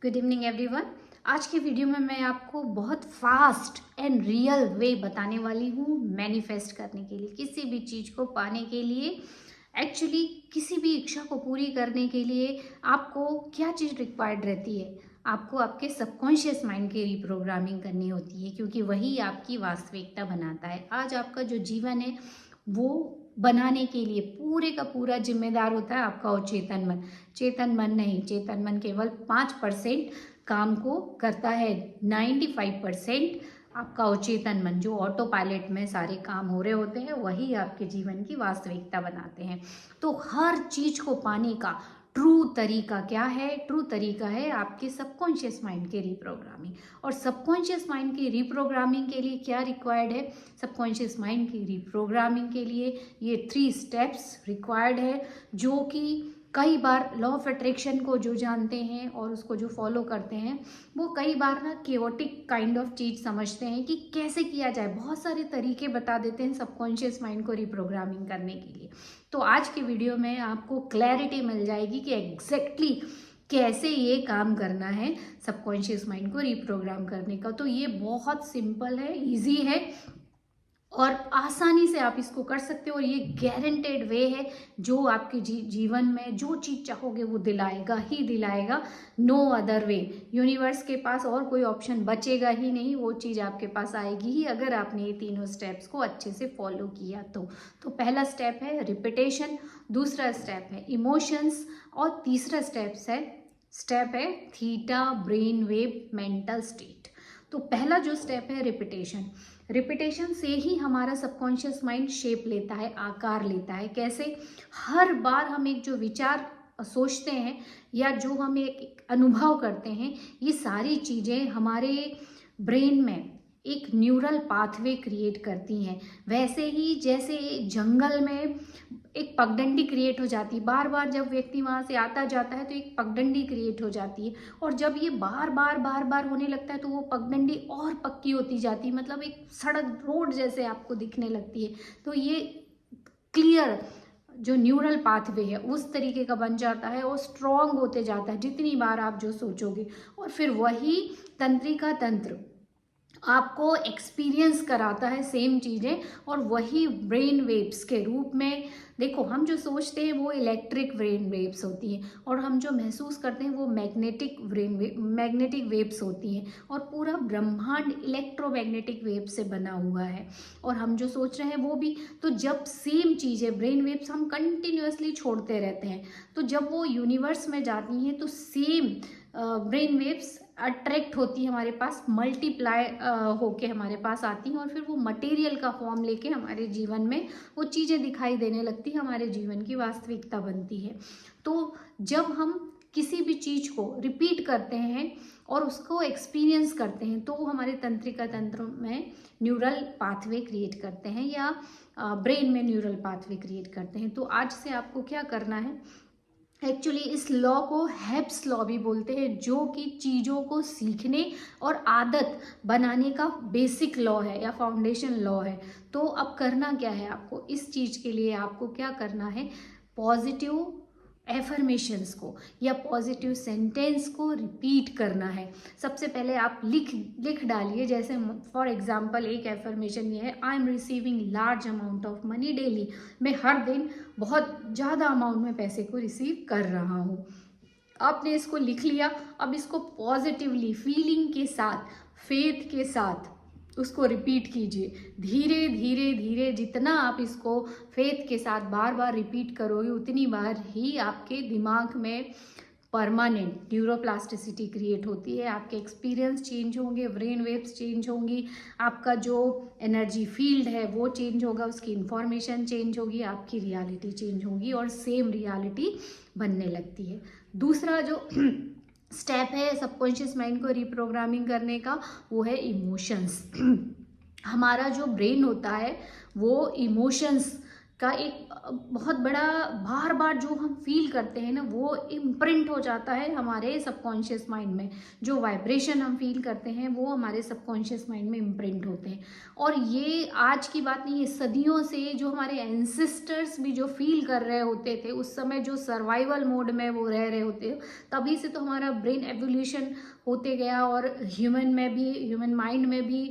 Good evening everyone. आज की video में मैं आपको बहुत फास्ट एंड रियल वे बताने वाली हूँ मैनिफेस्ट करने के लिए, किसी भी चीज़ को पाने के लिए। एक्चुअली किसी भी इच्छा को पूरी करने के लिए आपको क्या चीज़ रिक्वायर्ड रहती है? आपको आपके सबकॉन्शियस माइंड की रीप्रोग्रामिंग करनी होती है, क्योंकि वही आपकी वास्तविकता बनाता है। आज आपका जो जीवन है वो बनाने के लिए पूरे का पूरा जिम्मेदार होता है आपका वो चेतन मन। चेतन मन नहीं, चेतन मन केवल 5% काम को करता है। 95% आपका अचेतन मन, जो ऑटो पायलट में सारे काम हो रहे होते हैं, वही आपके जीवन की वास्तविकता बनाते हैं। तो हर चीज को पाने का ट्रू तरीका क्या है? ट्रू तरीका है आपके सबकॉन्शियस माइंड के रीप्रोग्रामिंग। और सबकॉन्शियस माइंड की रीप्रोग्रामिंग के लिए क्या रिक्वायर्ड है? सबकॉन्शियस माइंड की रीप्रोग्रामिंग के लिए ये 3 स्टेप्स रिक्वायर्ड है, जो कि कई बार लॉ ऑफ अट्रैक्शन को जो जानते हैं और उसको जो फॉलो करते हैं, वो कई बार ना केओटिक काइंड ऑफ चीज़ समझते हैं कि कैसे किया जाए। बहुत सारे तरीके बता देते हैं सबकॉन्शियस माइंड को रिप्रोग्रामिंग करने के लिए। तो आज की वीडियो में आपको क्लैरिटी मिल जाएगी कि एग्जैक्टली कैसे ये काम करना है सबकॉन्शियस माइंड को रिप्रोग्राम करने का। तो ये बहुत सिंपल है, इजी है और आसानी से आप इसको कर सकते हो। और ये गारंटेड वे है जो आपके जीवन में जो चीज़ चाहोगे वो दिलाएगा ही दिलाएगा। No other way. यूनिवर्स के पास और कोई ऑप्शन बचेगा ही नहीं, वो चीज़ आपके पास आएगी ही अगर आपने ये तीनों स्टेप्स को अच्छे से फॉलो किया तो पहला स्टेप है रिपीटेशन, दूसरा स्टेप है इमोशंस और तीसरा स्टेप है theta brain wave mental state. तो पहला जो स्टेप है रिपीटेशन। रिपीटेशन से ही हमारा सबकॉन्शियस माइंड शेप लेता है, आकार लेता है। कैसे? हर बार हम एक जो विचार सोचते हैं या जो हम एक अनुभव करते हैं, ये सारी चीज़ें हमारे ब्रेन में एक न्यूरल पाथवे क्रिएट करती हैं। वैसे ही जैसे जंगल में एक पगडंडी क्रिएट हो जाती है, बार बार जब व्यक्ति वहाँ से आता जाता है तो एक पगडंडी क्रिएट हो जाती है। और जब ये बार बार होने लगता है तो वो पगडंडी और पक्की होती जाती है, मतलब एक सड़क रोड जैसे आपको दिखने लगती है। तो ये क्लियर जो न्यूरल पाथवे है उस तरीके का बन जाता है और स्ट्रॉन्ग होते जाता है जितनी बार आप जो सोचोगे। और फिर वही तंत्रिका तंत्र आपको एक्सपीरियंस कराता है सेम चीज़ें, और वही ब्रेन वेव्स के रूप में। देखो, हम जो सोचते हैं वो इलेक्ट्रिक ब्रेन वेव्स होती हैं और हम जो महसूस करते हैं वो मैग्नेटिक वेव्स होती हैं। और पूरा ब्रह्मांड इलेक्ट्रोमैग्नेटिक वेव से बना हुआ है और हम जो सोच रहे हैं वो भी। तो जब सेम चीज़ें ब्रेन वेव्स हम कंटिन्यूअसली छोड़ते रहते हैं, तो जब वो यूनिवर्स में जाती हैं तो सेम ब्रेन वेव्स अट्रैक्ट होती है हमारे पास, मल्टीप्लाई होके हमारे पास आती हैं और फिर वो मटेरियल का फॉर्म लेके हमारे जीवन में वो चीज़ें दिखाई देने लगती है, हमारे जीवन की वास्तविकता बनती है। तो जब हम किसी भी चीज़ को रिपीट करते हैं और उसको एक्सपीरियंस करते हैं तो वो हमारे तंत्रिका तंत्र में न्यूरल पाथवे क्रिएट करते हैं या ब्रेन में न्यूरल पाथवे क्रिएट करते हैं। तो आज से आपको क्या करना है? एक्चुअली इस लॉ को हेब्स लॉ भी बोलते हैं, जो कि चीज़ों को सीखने और आदत बनाने का बेसिक लॉ है या फाउंडेशन लॉ है। तो अब करना क्या है आपको? इस चीज़ के लिए आपको क्या करना है? पॉजिटिव एफर्मेशंस को या पॉजिटिव सेंटेंस को रिपीट करना है। सबसे पहले आप लिख डालिए। जैसे फॉर एग्जांपल एक एफर्मेशन ये है, I am receiving large amount of money daily. मैं हर दिन बहुत ज़्यादा अमाउंट में पैसे को रिसीव कर रहा हूँ। आपने इसको लिख लिया। अब इसको पॉजिटिवली, फीलिंग के साथ, फेथ के साथ उसको रिपीट कीजिए। धीरे धीरे धीरे जितना आप इसको फेथ के साथ बार बार रिपीट करोगे उतनी बार ही आपके दिमाग में परमानेंट न्यूरोप्लास्टिसिटी क्रिएट होती है। आपके एक्सपीरियंस चेंज होंगे, ब्रेन वेव्स चेंज होंगी, आपका जो एनर्जी फील्ड है वो चेंज होगा, उसकी इंफॉर्मेशन चेंज होगी, आपकी रियलिटी चेंज होगी और सेम रियलिटी बनने लगती है। दूसरा जो स्टेप है सबकॉन्शियस माइंड को रिप्रोग्रामिंग करने का, वो है इमोशंस। हमारा जो ब्रेन होता है वो इमोशंस का एक बहुत बड़ा बार बार जो हम फील करते हैं ना, वो इम्प्रिंट हो जाता है हमारे सबकॉन्शियस माइंड में। जो वाइब्रेशन हम फील करते हैं वो हमारे सबकॉन्शियस माइंड में इम्प्रिंट होते हैं। और ये आज की बात नहीं है, सदियों से जो हमारे एंसेस्टर्स भी जो फील कर रहे होते थे उस समय, जो सर्वाइवल मोड में वो रह रहे होते, तभी से तो हमारा ब्रेन एवोल्यूशन होते गया और ह्यूमन माइंड में भी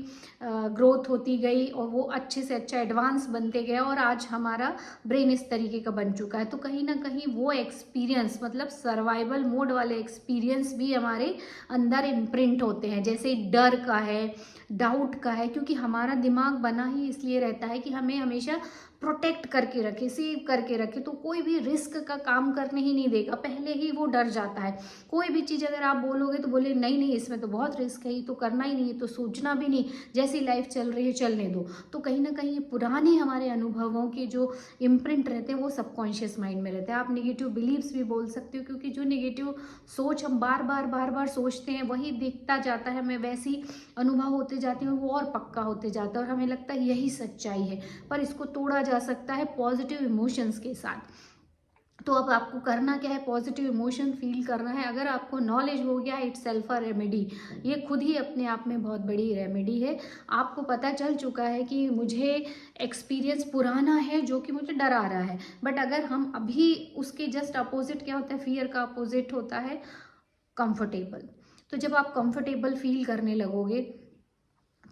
ग्रोथ होती गई और वो अच्छे से अच्छा एडवांस बनते गया और आज हमारा ब्रेन इस तरीके का बन चुका है। तो कहीं ना कहीं वो एक्सपीरियंस, मतलब सर्वाइवल मोड वाले एक्सपीरियंस भी हमारे अंदर इम्प्रिंट होते हैं, जैसे डर का है, डाउट का है, क्योंकि हमारा दिमाग बना ही इसलिए रहता है कि हमें हमेशा प्रोटेक्ट करके रखे, सेव करके रखे। तो कोई भी रिस्क का काम करने ही नहीं देगा, पहले ही वो डर जाता है। कोई भी चीज़ अगर आप बोलोगे तो बोले नहीं नहीं इसमें तो बहुत रिस्क है, ये तो करना ही नहीं है, तो सोचना भी नहीं, जैसी लाइफ चल रही है चलने दो। तो कहीं ना कहीं पुराने हमारे अनुभवों के जो इम्प्रिंट रहते हैं वो सबकॉन्शियस माइंड में रहते हैं। आप नेगेटिव बिलीव्स भी बोल सकते हो, क्योंकि जो नेगेटिव सोच हम बार बार सोचते हैं वही दिखता जाता है, हमें वैसी अनुभव होते जाते हैं, वो और पक्का होते जाता है और हमें लगता है यही सच्चाई है। पर इसको तोड़ा जा सकता है पॉजिटिव इमोशंस के साथ। तो अब आपको करना क्या है, पॉजिटिव इमोशन फील करना है। अगर आपको नॉलेज हो गया, इट्स सेल्फ अ रेमेडी, ये खुद ही अपने आप में बहुत बड़ी रेमेडी है। आपको पता चल चुका है कि मुझे एक्सपीरियंस पुराना है जो कि मुझे डरा रहा है, बट अगर हम अभी उसके जस्ट अपोजिट क्या होता है, फियर का अपोजिट होता है कंफर्टेबल। तो जब आप कंफर्टेबल फील करने लगोगे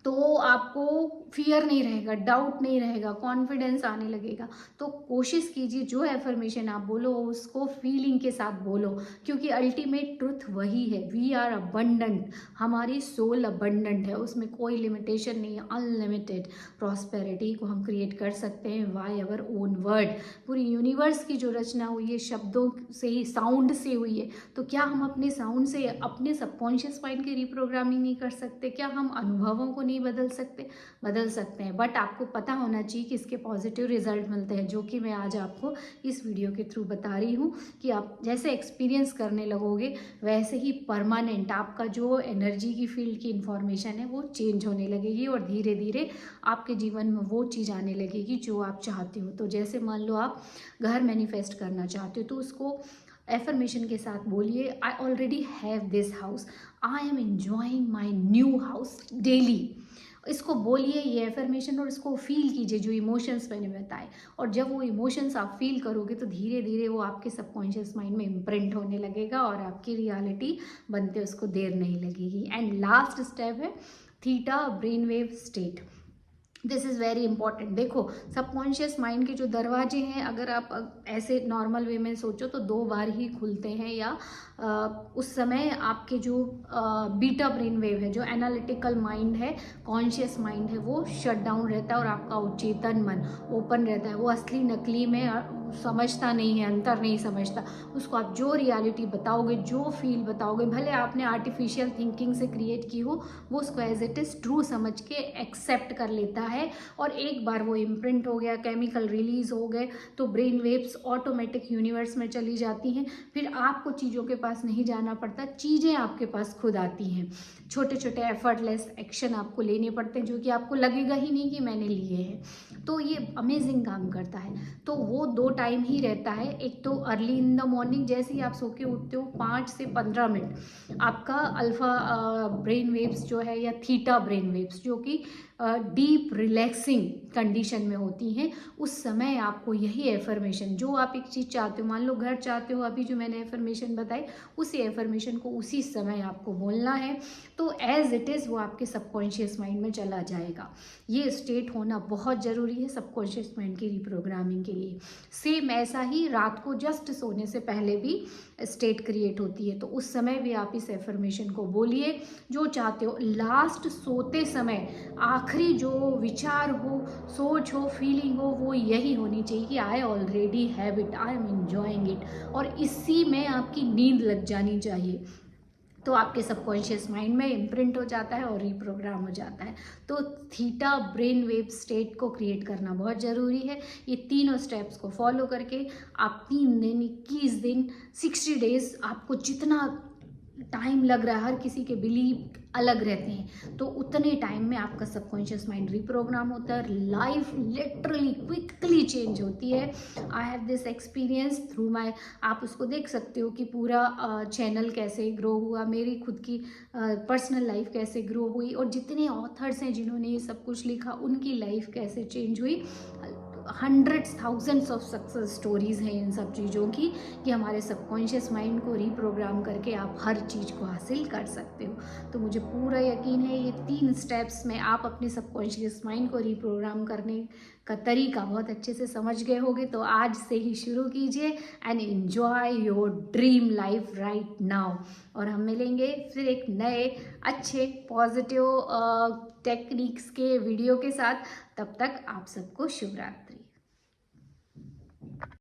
तो आपको फियर नहीं रहेगा, डाउट नहीं रहेगा, कॉन्फिडेंस आने लगेगा। तो कोशिश कीजिए जो एफर्मेशन आप बोलो उसको फीलिंग के साथ बोलो, क्योंकि अल्टीमेट ट्रुथ वही है, वी आर अबंडेंट, हमारी सोल अबंडेंट है, उसमें कोई लिमिटेशन नहीं है, अनलिमिटेड प्रॉस्पेरिटी को हम क्रिएट कर सकते हैं बाय आवर ओन वर्ड। पूरी यूनिवर्स की जो रचना हुई है शब्दों से ही, साउंड से हुई है, तो क्या हम अपने साउंड से अपने सबकॉन्शियस माइंड की रिप्रोग्रामिंग नहीं कर सकते? क्या हम अनुभवों को नहीं बदल सकते? बदल सकते हैं, बट आपको पता होना चाहिए कि इसके पॉजिटिव रिजल्ट मिलते हैं, जो कि मैं आज आपको इस वीडियो के थ्रू बता रही हूँ कि आप जैसे एक्सपीरियंस करने लगोगे वैसे ही परमानेंट आपका जो एनर्जी की फील्ड की इंफॉर्मेशन है वो चेंज होने लगेगी और धीरे धीरे आपके जीवन में वो चीज़ आने लगेगी जो आप चाहते हो। तो जैसे मान लो आप घर मैनिफेस्ट करना चाहते हो तो उसको एफर्मेशन के साथ बोलिए, I already have this house, I am enjoying my new house daily. इसको बोलिए ये एफर्मेशन और इसको फील कीजिए जो इमोशंस मैंने बताए। और जब वो इमोशंस आप फील करोगे तो धीरे धीरे वो आपके सबकॉन्शियस माइंड में इम्प्रिंट होने लगेगा और आपकी रियलिटी बनते उसको देर नहीं लगेगी। एंड लास्ट स्टेप है theta brain wave state. This is very important. देखो सबकॉन्शियस माइंड के जो दरवाजे हैं, अगर आप ऐसे नॉर्मल वे में सोचो तो 2 बार ही खुलते हैं, या उस समय आपके जो बीटा ब्रेन वेव है, जो एनालिटिकल माइंड है, कॉन्शियस माइंड है, वो शट डाउन रहता है और आपका अवचेतन मन ओपन रहता है। वो असली नकली में समझता नहीं है, अंतर नहीं समझता। उसको आप जो रियलिटी बताओगे, जो फील बताओगे, भले आपने आर्टिफिशियल थिंकिंग से क्रिएट की हो, वो उसको एज इट इज़ ट्रू समझ के एक्सेप्ट कर लेता है। और एक बार वो इम्प्रिंट हो गया, केमिकल रिलीज हो गए, तो ब्रेन वेव्स ऑटोमेटिक यूनिवर्स में चली जाती हैं। फिर आपको चीज़ों के पास नहीं जाना पड़ता, चीज़ें आपके पास खुद आती हैं। छोटे छोटे एफर्टलेस एक्शन आपको लेने पड़ते हैं जो कि आपको लगेगा ही नहीं कि मैंने लिए हैं। तो ये अमेजिंग काम करता है। तो वो 2 टाइम ही रहता है, एक तो अर्ली इन द मॉर्निंग, जैसे ही आप सो के उठते हो 5 से 15 मिनट आपका अल्फा ब्रेन वेव्स जो है, या थीटा ब्रेन वेव्स जो कि डीप रिलैक्सिंग कंडीशन में होती हैं, उस समय आपको यही एफर्मेशन, जो आप एक चीज़ चाहते हो, मान लो घर चाहते हो, अभी जो मैंने एफर्मेशन बताई उसी एफर्मेशन को उसी समय आपको बोलना है। तो एज इट इज़ वो आपके सबकॉन्शियस माइंड में चला जाएगा। ये स्टेट होना बहुत ज़रूरी है सबकॉन्शियस माइंड की रिप्रोग्रामिंग के लिए। सेम ऐसा ही रात को जस्ट सोने से पहले भी स्टेट क्रिएट होती है, तो उस समय भी आप इस एफर्मेशन को बोलिए जो चाहते हो। लास्ट सोते समय आखिरी जो विचार हो, सोच हो, फीलिंग हो, वो यही होनी चाहिए कि I already have it, I am enjoying it, और इसी में आपकी नींद लग जानी चाहिए। तो आपके सबकॉन्शियस माइंड में इम्प्रिंट हो जाता है और रिप्रोग्राम हो जाता है। तो थीटा ब्रेन वेव स्टेट को क्रिएट करना बहुत ज़रूरी है। ये तीनों स्टेप्स को फॉलो करके आप 3 दिन, 21 दिन, 60 डेज, आपको जितना टाइम लग रहा है, हर किसी के बिलीव अलग रहते हैं, तो उतने टाइम में आपका सबकॉन्शियस माइंड रिप्रोग्राम होता है, लाइफ लिटरली क्विकली चेंज होती है। I have this experience through my, आप उसको देख सकते हो कि पूरा चैनल कैसे ग्रो हुआ, मेरी खुद की पर्सनल लाइफ कैसे ग्रो हुई, और जितने ऑथर्स हैं जिन्होंने ये सब कुछ लिखा उनकी लाइफ कैसे चेंज हुई। Hundreds thousands of success stories हैं इन सब चीज़ों की, कि हमारे सबकॉन्शियस माइंड को रीप्रोग्राम करके आप हर चीज़ को हासिल कर सकते हो। तो मुझे पूरा यकीन है ये 3 स्टेप्स में आप अपने सबकॉन्शियस माइंड को रीप्रोग्राम करने का तरीका बहुत अच्छे से समझ गए होंगे। तो आज से ही शुरू कीजिए and enjoy your dream life right now. और हम मिलेंगे फिर एक नए अच्छे पॉजिटिव टेक्निक्स के वीडियो के साथ। तब तक आप सबको शुभ रात्रि।